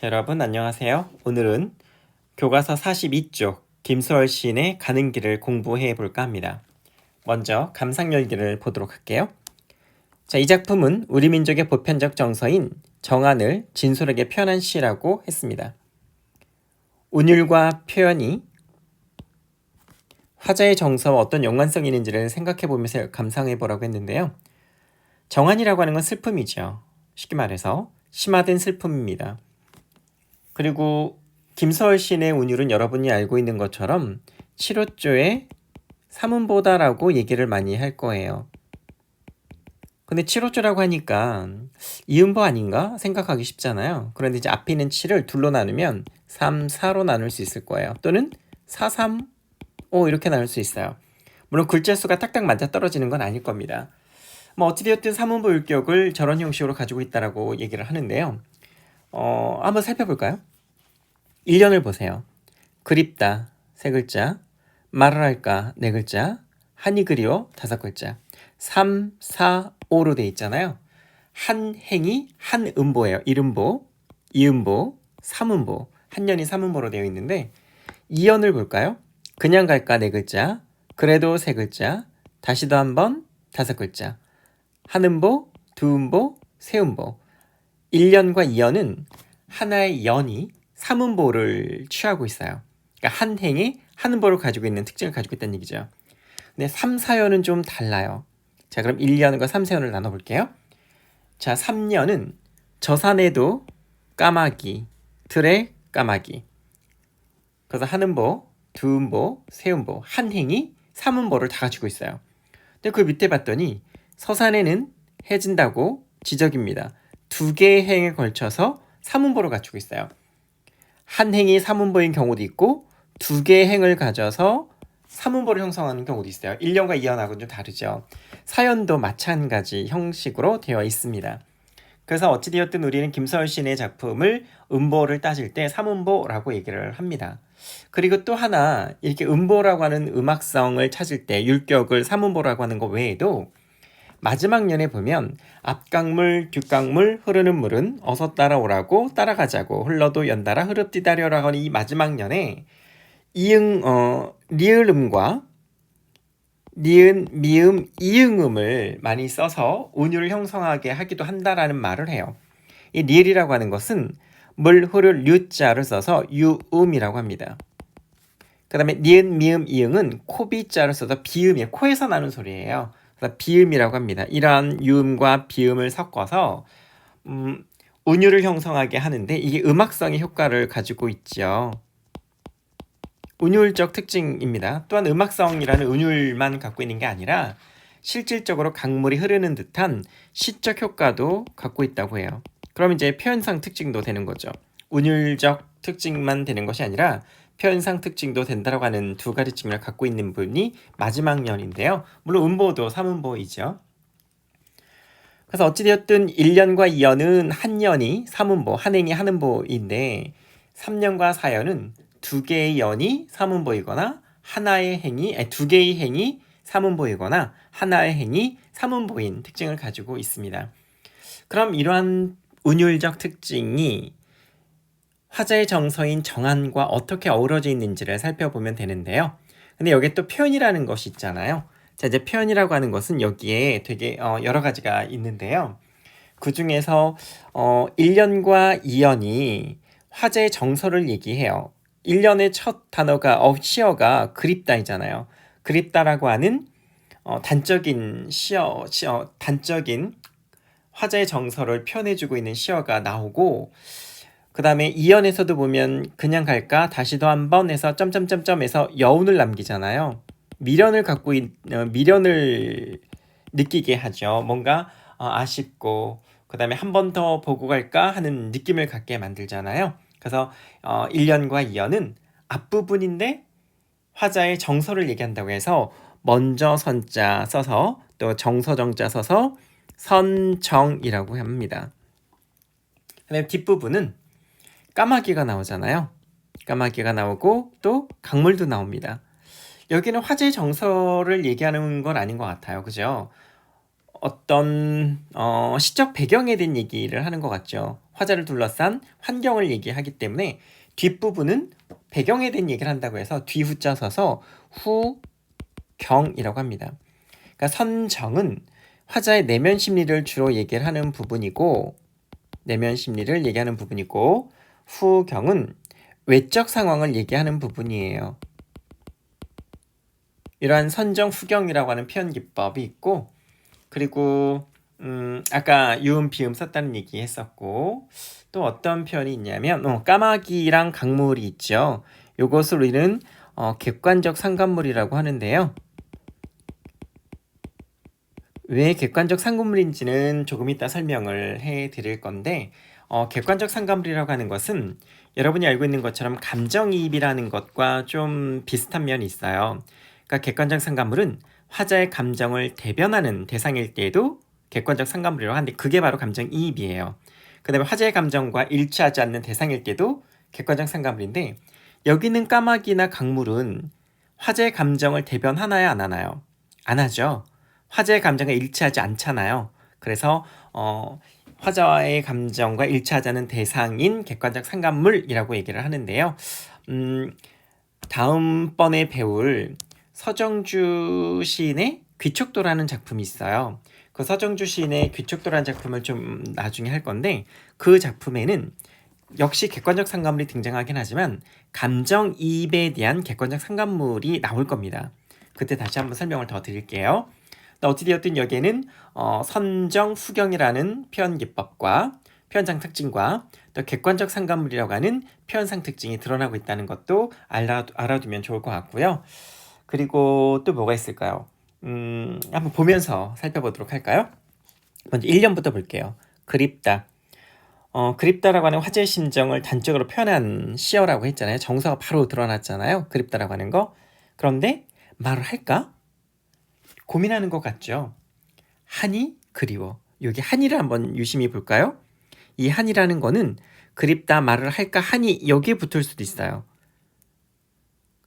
여러분 안녕하세요. 오늘은 교과서 42쪽 김소월 시인의 가는 길을 공부해 볼까 합니다. 먼저 감상열기를 보도록 할게요. 자, 이 작품은 우리 민족의 보편적 정서인 정안을 진솔하게 표현한 시라고 했습니다. 운율과 표현이 화자의 정서와 어떤 연관성이 있는지를 생각해 보면서 감상해 보라고 했는데요. 정안이라고 하는 건 슬픔이죠. 쉽게 말해서 심화된 슬픔입니다. 그리고 김서월 시인의 운율은 여러분이 알고 있는 것처럼 7호조의 삼음보다라고 얘기를 많이 할 거예요. 근데 7호조라고 하니까 이음보 아닌가 생각하기 쉽잖아요. 그런데 이제 앞에 있는 7을 둘로 나누면 3, 4로 나눌 수 있을 거예요. 또는 4, 3, 5 이렇게 나눌 수 있어요. 물론 글자 수가 딱딱 맞아 떨어지는 건 아닐 겁니다. 뭐 어찌되었든 삼음보 율격을 저런 형식으로 가지고 있다라고 얘기를 하는데요. 한번 살펴볼까요? 1년을 보세요. 그립다 세 글자, 말을 할까 네 글자, 한이 그리워 다섯 글자, 3, 4, 5로 돼 있잖아요. 한 행이 한 음보예요. 1음보, 2음보, 3음보, 한 년이 3음보로 되어 있는데 2연을 볼까요? 그냥 갈까 네 글자, 그래도 세 글자, 다시도 한번 다섯 글자, 한 음보, 두 음보, 세 음보. 1년과 2연은 하나의 연이 3음보를 취하고 있어요. 그러니까 한 행이 한 음보를 가지고 있는 특징을 가지고 있다는 얘기죠. 근데 3, 4연은 좀 달라요. 자, 그럼 1년과 3, 4연을 나눠볼게요. 자, 3년은 저산에도 까마귀, 들에 까마귀. 그래서 한 음보, 두 음보, 세 음보, 한 행이 3음보를 다 가지고 있어요. 근데 그 밑에 봤더니 서산에는 해진다고 지적입니다. 두 개의 행에 걸쳐서 3음보를 갖추고 있어요. 한 행이 3음보인 경우도 있고 두 개의 행을 가져서 3음보를 형성하는 경우도 있어요. 1년과 2년하고는 좀 다르죠. 사연도 마찬가지 형식으로 되어 있습니다. 그래서 어찌되었든 우리는 김서열 시인의 작품을 음보를 따질 때 3음보라고 얘기를 합니다. 그리고 또 하나 이렇게 음보라고 하는 음악성을 찾을 때 율격을 3음보라고 하는 것 외에도 마지막 년에 보면 앞강물 뒷강물 흐르는 물은 어서 따라오라고 따라가자고 흘러도 연달아 흐릅디다려라고 하는 이 마지막 년에 리을음과 니은, 미음, 이응음을 많이 써서 운율을 형성하게 하기도 한다라는 말을 해요. 이 리을이라고 하는 것은 물, 흐를 류자를 써서 유음이라고 합니다. 그 다음에 니은, 미음, 이응은 코비자를 써서 비음이에요. 코에서 나는 소리예요. 그래서 비음이라고 합니다. 이러한 유음과 비음을 섞어서 운율을 형성하게 하는데 이게 음악성의 효과를 가지고 있죠. 운율적 특징입니다. 또한 음악성이라는 운율만 갖고 있는 게 아니라 실질적으로 강물이 흐르는 듯한 시적 효과도 갖고 있다고 해요. 그럼 이제 표현상 특징도 되는 거죠. 운율적 특징만 되는 것이 아니라 표현상 특징도 된다고 하는 두 가지 측면을 갖고 있는 분이 마지막 년인데요. 물론 음보도 3음보이죠. 그래서 어찌되었든 1년과 2년은 한 년이 3음보, 한 행이 한 음보인데 3년과 4년은 두 개의 연이 3음보이거나 하나의 행이 두 개의 행이 3음보이거나 하나의 행이 3음보인 특징을 가지고 있습니다. 그럼 이러한 운율적 특징이 화자의 정서인 정안과 어떻게 어우러져 있는지를 살펴보면 되는데요. 근데 여기에 또 표현이라는 것이 있잖아요. 자, 이제 표현이라고 하는 것은 여기에 되게 여러 가지가 있는데요. 그 중에서 1년과 2년이 화자의 정서를 얘기해요. 1년의 첫 단어가 시어가 그립다이잖아요. 그립다라고 하는 단적인 단적인 화자의 정서를 표현해주고 있는 시어가 나오고 그 다음에 2연에서도 보면 그냥 갈까 다시도 한번 해서 점점점점해서 여운을 남기잖아요. 미련을 느끼게 하죠. 뭔가 아쉽고 그 다음에 한 번 더 보고 갈까 하는 느낌을 갖게 만들잖아요. 그래서 1년과 2년은 앞부분인데 화자의 정서를 얘기한다고 해서 먼저 선자 써서 또 정서정자 써서 선정이라고 합니다. 그다음에 뒷부분은 까마귀가 나오잖아요. 까마귀가 나오고 또 강물도 나옵니다. 여기는 화제의 정서를 얘기하는 건 아닌 것 같아요. 그죠? 어떤 시적 배경에 대한 얘기를 하는 것 같죠. 화자를 둘러싼 환경을 얘기하기 때문에 뒷부분은 배경에 대한 얘기를 한다고 해서 뒤후자 써서 후경이라고 합니다. 그러니까 선정은 화자의 내면 심리를 주로 얘기를 하는 부분이고 후경은 외적 상황을 얘기하는 부분이에요. 이러한 선정 후경이라고 하는 표현 기법이 있고, 그리고 아까 유음 비음 썼다는 얘기 했었고, 또 어떤 표현이 있냐면 까마귀랑 강물이 있죠. 요것을 우리는 객관적 상관물이라고 하는데요. 왜 객관적 상관물인지는 조금 이따 설명을 해 드릴 건데, 객관적 상관물이라고 하는 것은 여러분이 알고 있는 것처럼 감정이입이라는 것과 좀 비슷한 면이 있어요. 그러니까 객관적 상관물은 화자의 감정을 대변하는 대상일 때에도 객관적 상관물이라고 하는데, 그게 바로 감정이입이에요. 그 다음에 화자의 감정과 일치하지 않는 대상일 때도 객관적 상관물인데, 여기는 까마귀나 강물은 화자의 감정을 대변하나요, 안 하나요? 안 하죠. 화자의 감정과 일치하지 않잖아요. 그래서 화자의 감정과 일치하지 않은 대상인 객관적 상관물이라고 얘기를 하는데요. 다음번에 배울 서정주 시인의 귀촉도라는 작품이 있어요. 그 서정주 시인의 귀촉도라는 작품을 좀 나중에 할 건데, 그 작품에는 역시 객관적 상관물이 등장하긴 하지만 감정이입에 대한 객관적 상관물이 나올 겁니다. 그때 다시 한번 설명을 더 드릴게요. 어찌되었든 여기에는 선정 후경이라는 표현 기법과 표현상 특징과 또 객관적 상관물이라고 하는 표현상 특징이 드러나고 있다는 것도 알아두면 좋을 것 같고요. 그리고 또 뭐가 있을까요? 한번 보면서 살펴보도록 할까요? 먼저 1년부터 볼게요. 그립다. 그립다라고 하는 화제의 심정을 단적으로 표현한 시어라고 했잖아요. 정서가 바로 드러났잖아요. 그립다라고 하는 거. 그런데 말을 할까? 고민하는 것 같죠? 한이 그리워. 여기 한이를 한번 유심히 볼까요? 이 한이라는 거는 그립다, 말을 할까, 한이 여기에 붙을 수도 있어요.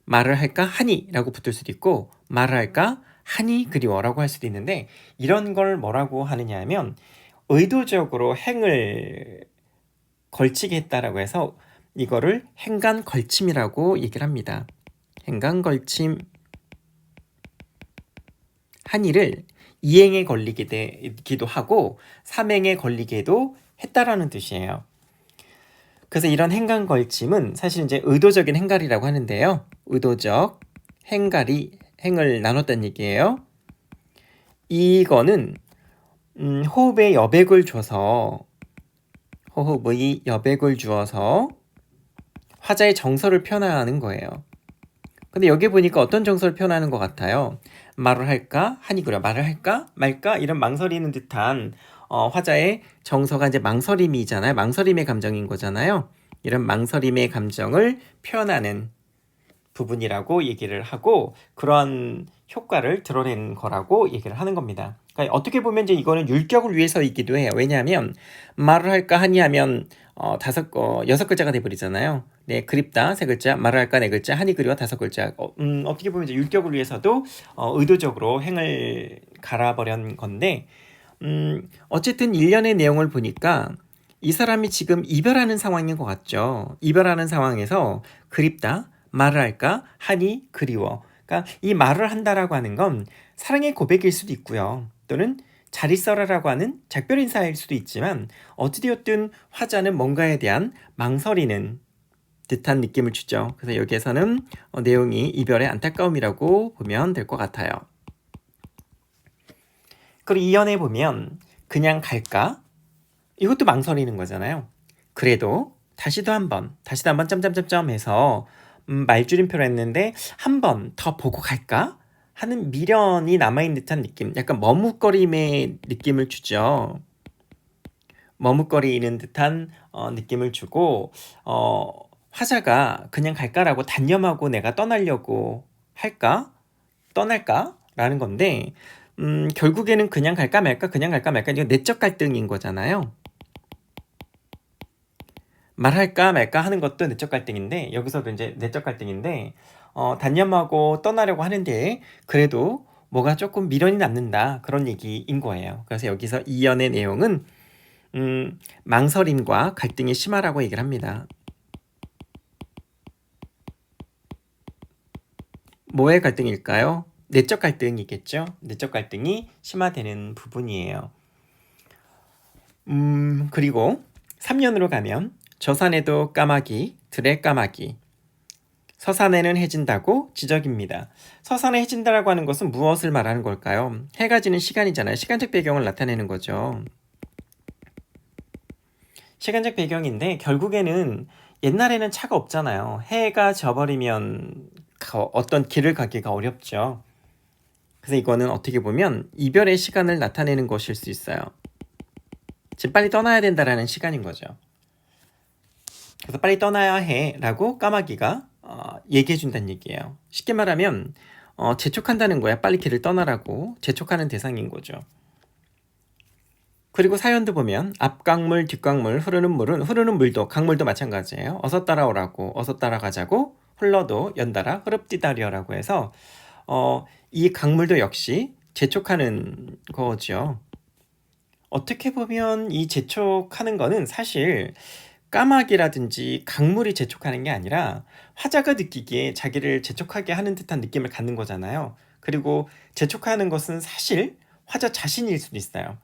말을 할까, 한이라고 붙을 수도 있고, 말을 할까, 한이 그리워라고 할 수도 있는데, 이런 걸 뭐라고 하느냐 하면 의도적으로 행을 걸치게 했다라고 해서 이거를 행간걸침이라고 얘기를 합니다. 행간걸침. 한이를 이행에 걸리기도 하고 삼행에 걸리게도 했다라는 뜻이에요. 그래서 이런 행간걸침은 사실 이제 의도적인 행갈이라고 하는데요. 의도적 행갈이 행을 나눴다는 얘기예요. 이거는 호흡의 여백을 줘서 화자의 정서를 표현하는 거예요. 근데 여기 보니까 어떤 정서를 표현하는 것 같아요. 말을 할까? 한이 그려. 말을 할까? 말까? 이런 망설이는 듯한 화자의 정서가 이제 망설임이잖아요. 망설임의 감정인 거잖아요. 이런 망설임의 감정을 표현하는 부분이라고 얘기를 하고, 그런 효과를 드러낸 거라고 얘기를 하는 겁니다. 그러니까 어떻게 보면 이제 이거는 율격을 위해서이기도 해요. 왜냐하면 말을 할까 하니 하면 6글자가 돼버리잖아요. 네, 그립다 3글자, 말을 할까 4글자, 한이 그리워 5글자. 어떻게 보면 이제 율격을 위해서도 의도적으로 행을 갈아버린 건데, 어쨌든 일련의 내용을 보니까 이 사람이 지금 이별하는 상황인 것 같죠. 이별하는 상황에서 그립다, 말을 할까, 하니 그리워. 그러니까 이 말을 한다라고 하는 건 사랑의 고백일 수도 있고요. 또는 잘 있어라라고 하는 작별 인사일 수도 있지만, 어찌되었든 화자는 뭔가에 대한 망설이는 듯한 느낌을 주죠. 그래서 여기에서는 내용이 이별의 안타까움이라고 보면 될 것 같아요. 그리고 이연에 보면 그냥 갈까? 이것도 망설이는 거잖아요. 그래도 다시도 한번 점점점점 해서 말줄임표를 했는데 한 번 더 보고 갈까? 하는 미련이 남아있는 듯한 느낌, 약간 머뭇거림의 느낌을 주죠. 머뭇거리는 듯한 느낌을 주고, 화자가 그냥 갈까라고 단념하고 내가 떠나려고 할까? 떠날까? 라는 건데, 결국에는 그냥 갈까 말까 이거 내적 갈등인 거잖아요. 말할까 말까 하는 것도 내적 갈등인데, 여기서도 이제 내적 갈등인데, 단념하고 떠나려고 하는데 그래도 뭐가 조금 미련이 남는다, 그런 얘기인 거예요. 그래서 여기서 이연의 내용은 망설임과 갈등이 심하라고 얘기를 합니다. 뭐의 갈등일까요? 내적 갈등이겠죠? 내적 갈등이 심화되는 부분이에요. 그리고 3년으로 가면 저산에도 까마귀, 들의 까마귀, 서산에는 해진다고 지적입니다. 서산에 해진다라고 하는 것은 무엇을 말하는 걸까요? 해가 지는 시간이잖아요. 시간적 배경을 나타내는 거죠. 시간적 배경인데 결국에는 옛날에는 차가 없잖아요. 해가 져버리면 어떤 길을 가기가 어렵죠. 그래서 이거는 어떻게 보면 이별의 시간을 나타내는 것일 수 있어요. 지금 빨리 떠나야 된다라는 시간인 거죠. 그래서 빨리 떠나야 해라고 까마귀가 얘기해 준다는 얘기예요. 쉽게 말하면 재촉한다는 거야. 빨리 길을 떠나라고 재촉하는 대상인 거죠. 그리고 사연도 보면 앞강물, 뒷강물, 흐르는 물도 강물도 마찬가지예요. 어서 따라오라고, 어서 따라가자고, 흘러도 연달아 흐릅디다려라고 해서 이 강물도 역시 재촉하는 거죠. 어떻게 보면 이 재촉하는 거는 사실 까마귀라든지 강물이 재촉하는 게 아니라 화자가 느끼기에 자기를 재촉하게 하는 듯한 느낌을 갖는 거잖아요. 그리고 재촉하는 것은 사실 화자 자신일 수도 있어요.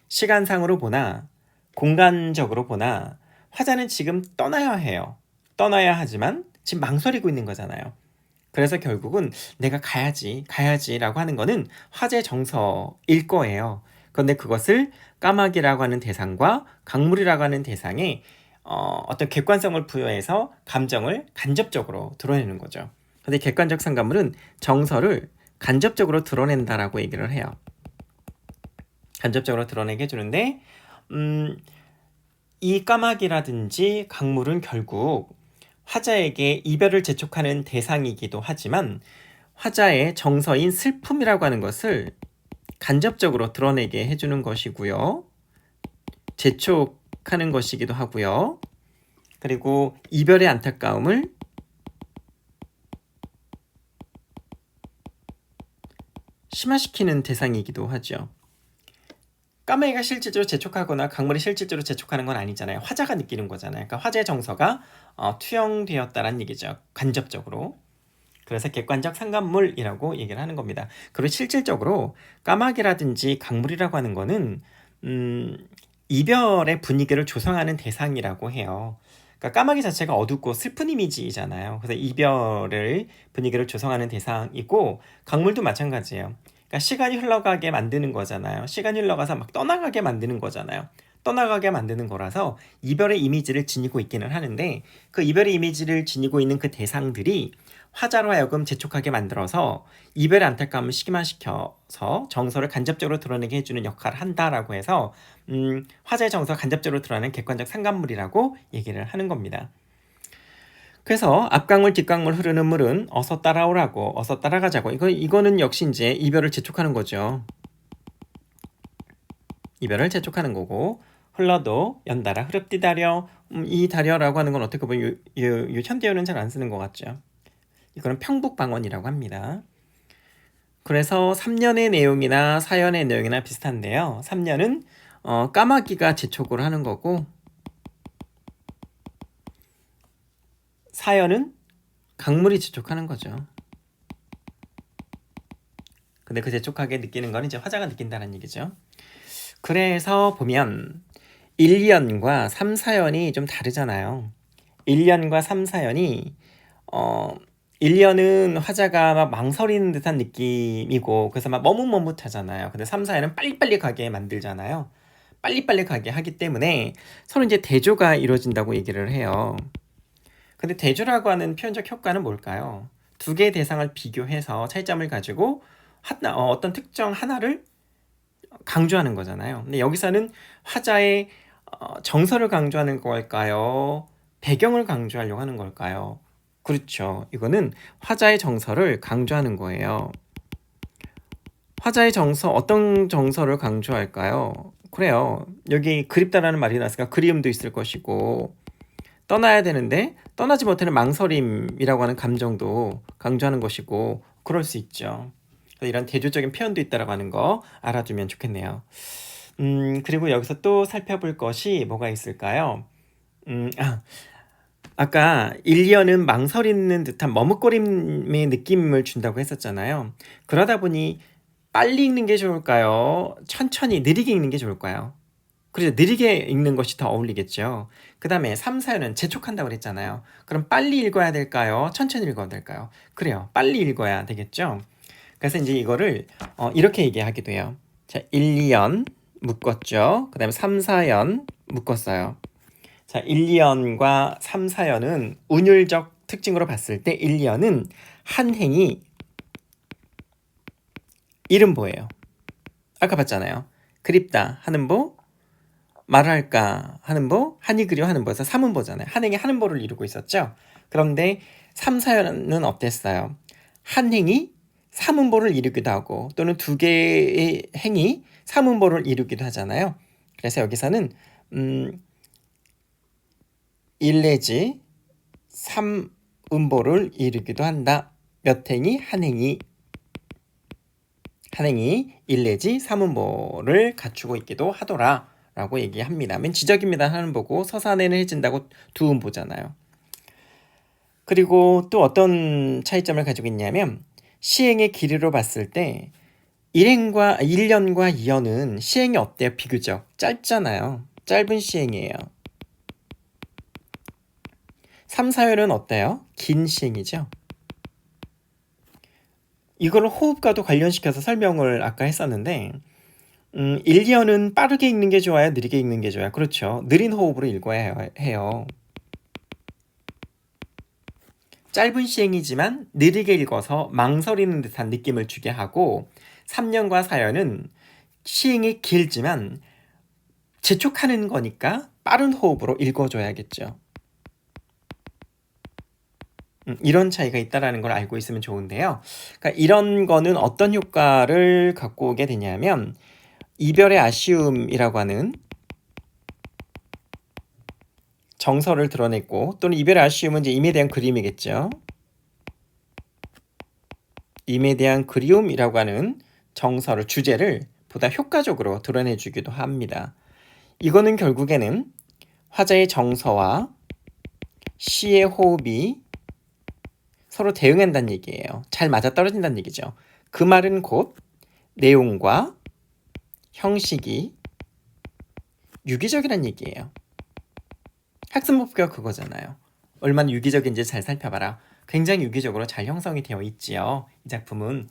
시간상으로 보나 공간적으로 보나 화자는 지금 떠나야 해요. 떠나야 하지만 지금 망설이고 있는 거잖아요. 그래서 결국은 내가 가야지라고 하는 거는 화자의 정서일 거예요. 그런데 그것을 까마귀라고 하는 대상과 강물이라고 하는 대상에 어떤 객관성을 부여해서 감정을 간접적으로 드러내는 거죠. 근데 객관적 상감물은 정서를 간접적으로 드러낸다라고 얘기를 해요. 간접적으로 드러내게 해주는데 이 까마귀라든지 강물은 결국 화자에게 이별을 재촉하는 대상이기도 하지만 화자의 정서인 슬픔이라고 하는 것을 간접적으로 드러내게 해주는 것이고요. 재촉하는 것이기도 하고요. 그리고 이별의 안타까움을 심화시키는 대상이기도 하죠. 까마귀가 실질적으로 재촉하거나 강물이 실질적으로 재촉하는 건 아니잖아요. 화자가 느끼는 거잖아요. 그러니까 화자의 정서가 투영되었다는 얘기죠. 간접적으로. 그래서 객관적 상감물이라고 얘기를 하는 겁니다. 그리고 실질적으로 까마귀라든지 강물이라고 하는 거는 이별의 분위기를 조성하는 대상이라고 해요. 그러니까 까마귀 자체가 어둡고 슬픈 이미지잖아요. 그래서 이별의 분위기를 조성하는 대상이고 강물도 마찬가지예요. 그러니까 시간이 흘러가게 만드는 거잖아요. 시간이 흘러가서 막 떠나가게 만드는 거잖아요. 떠나가게 만드는 거라서 이별의 이미지를 지니고 있기는 하는데 그 이별의 이미지를 지니고 있는 그 대상들이 화자로 하여금 재촉하게 만들어서 이별의 안타까움을 식임화시켜서 정서를 간접적으로 드러내게 해주는 역할을 한다라고 해서 화자의 정서가 간접적으로 드러나는 객관적 상감물이라고 얘기를 하는 겁니다. 그래서 앞강물 뒷강물 흐르는 물은 어서 따라오라고 어서 따라가자고 이거는 역시 이제 이별을 재촉하는 거죠. 이별을 재촉하는 거고 흘러도 연달아 흐릅디다려 이 다려라고 하는 건 어떻게 보면 현대어는 잘 안 쓰는 것 같죠. 이거는 평북방언이라고 합니다. 그래서 3년의 내용이나 사연의 내용이나 비슷한데요. 3년은 까마귀가 재촉을 하는 거고 사연은 강물이 재촉하는 거죠. 근데 그 재촉하게 느끼는 건 이제 화자가 느낀다는 얘기죠. 그래서 보면 1년과 3, 4연이 좀 다르잖아요. 1년과 3, 4연이 1년은 화자가 막 망설이는 듯한 느낌이고 그래서 막 머뭇머뭇하잖아요. 근데 3, 4연은 빨리빨리 가게 만들잖아요. 빨리빨리 가게 하기 때문에 서로 이제 대조가 이루어진다고 얘기를 해요. 근데 대조라고 하는 표현적 효과는 뭘까요? 두 개의 대상을 비교해서 차이점을 가지고 어떤 특정 하나를 강조하는 거잖아요. 근데 여기서는 화자의 정서를 강조하는 걸까요? 배경을 강조하려고 하는 걸까요? 그렇죠. 이거는 화자의 정서를 강조하는 거예요. 화자의 정서, 어떤 정서를 강조할까요? 그래요. 여기 그립다라는 말이 나왔으니까 그리움도 있을 것이고 떠나야 되는데 떠나지 못하는 망설임이라고 하는 감정도 강조하는 것이고 그럴 수 있죠. 이런 대조적인 표현도 있다라고 하는 거 알아두면 좋겠네요. 그리고 여기서 또 살펴볼 것이 뭐가 있을까요? 아까 일리언은 망설이는 듯한 머뭇거림의 느낌을 준다고 했었잖아요. 그러다 보니 빨리 읽는 게 좋을까요? 천천히 느리게 읽는 게 좋을까요? 그래서 느리게 읽는 것이 더 어울리겠죠. 그 다음에 3, 4는 재촉한다고 그랬잖아요. 그럼 빨리 읽어야 될까요? 천천히 읽어야 될까요? 그래요. 빨리 읽어야 되겠죠. 그래서 이제 이거를 이렇게 얘기하기도 해요. 자, 1, 2연 묶었죠. 그 다음에 3, 4연 묶었어요. 자, 1, 2연과 3, 4연은 운율적 특징으로 봤을 때 1, 2연은 한 행이 이름보예요. 아까 봤잖아요. 그립다 하는 보, 말할까 하는 보, 하니 그리워 하는 보에서 3음보잖아요. 한 행이 하는 보를 이루고 있었죠. 그런데 3, 4연은 어땠어요? 한 행이 3음보를 이루기도 하고 또는 두 개의 행이 3음보를 이루기도 하잖아요. 그래서 여기서는 1 내지 3음보를 이루기도 한다. 몇 행이? 한 행이 1 내지 3음보를 갖추고 있기도 하더라 라고 얘기합니다. 맨 지적입니다 하는 보고 서산에는 해진다고 두 음보잖아요. 그리고 또 어떤 차이점을 가지고 있냐면 시행의 길이로 봤을 때 1년과 2년은 시행이 어때요? 비교적 짧잖아요. 짧은 시행이에요. 3, 4년은 어때요? 긴 시행이죠. 이걸 호흡과도 관련시켜서 설명을 아까 했었는데 1, 2년은 빠르게 읽는 게 좋아요? 느리게 읽는 게 좋아요? 그렇죠. 느린 호흡으로 읽어야 해요. 짧은 시행이지만 느리게 읽어서 망설이는 듯한 느낌을 주게 하고 3년과 4년은 시행이 길지만 재촉하는 거니까 빠른 호흡으로 읽어줘야겠죠. 이런 차이가 있다는 걸 알고 있으면 좋은데요. 그러니까 이런 거는 어떤 효과를 갖고 오게 되냐면 이별의 아쉬움이라고 하는 정서를 드러냈고 또는 이별의 아쉬움은 이제 임에 대한 그림이겠죠. 임에 대한 그리움이라고 하는 정서를 주제를 보다 효과적으로 드러내주기도 합니다. 이거는 결국에는 화자의 정서와 시의 호흡이 서로 대응한다는 얘기예요. 잘 맞아떨어진다는 얘기죠. 그 말은 곧 내용과 형식이 유기적이란 얘기예요. 학습 목표가 그거잖아요. 얼마나 유기적인지 잘 살펴봐라. 굉장히 유기적으로 잘 형성이 되어 있지요. 이 작품은.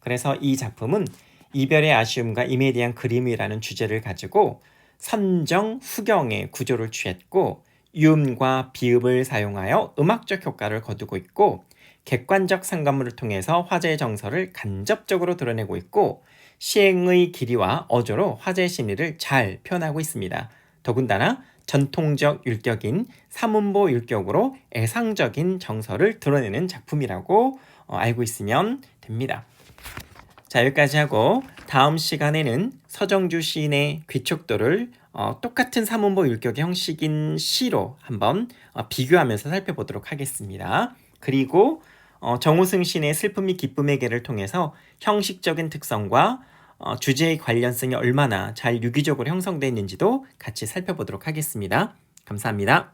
그래서 이 작품은 이별의 아쉬움과 임에 대한 그림이라는 주제를 가지고 선정, 후경의 구조를 취했고 유음과 비음을 사용하여 음악적 효과를 거두고 있고 객관적 상관문을 통해서 화제의 정서를 간접적으로 드러내고 있고 시행의 길이와 어조로 화제의 심리를 잘 표현하고 있습니다. 더군다나 전통적 율격인 삼음보 율격으로 애상적인 정서를 드러내는 작품이라고 알고 있으면 됩니다. 자, 여기까지 하고 다음 시간에는 서정주 시인의 귀촉도를 똑같은 삼음보 율격의 형식인 시로 한번 비교하면서 살펴보도록 하겠습니다. 그리고 정우승 시인의 슬픔이 기쁨의 개를 통해서 형식적인 특성과 주제의 관련성이 얼마나 잘 유기적으로 형성되어 있는지도 같이 살펴보도록 하겠습니다. 감사합니다.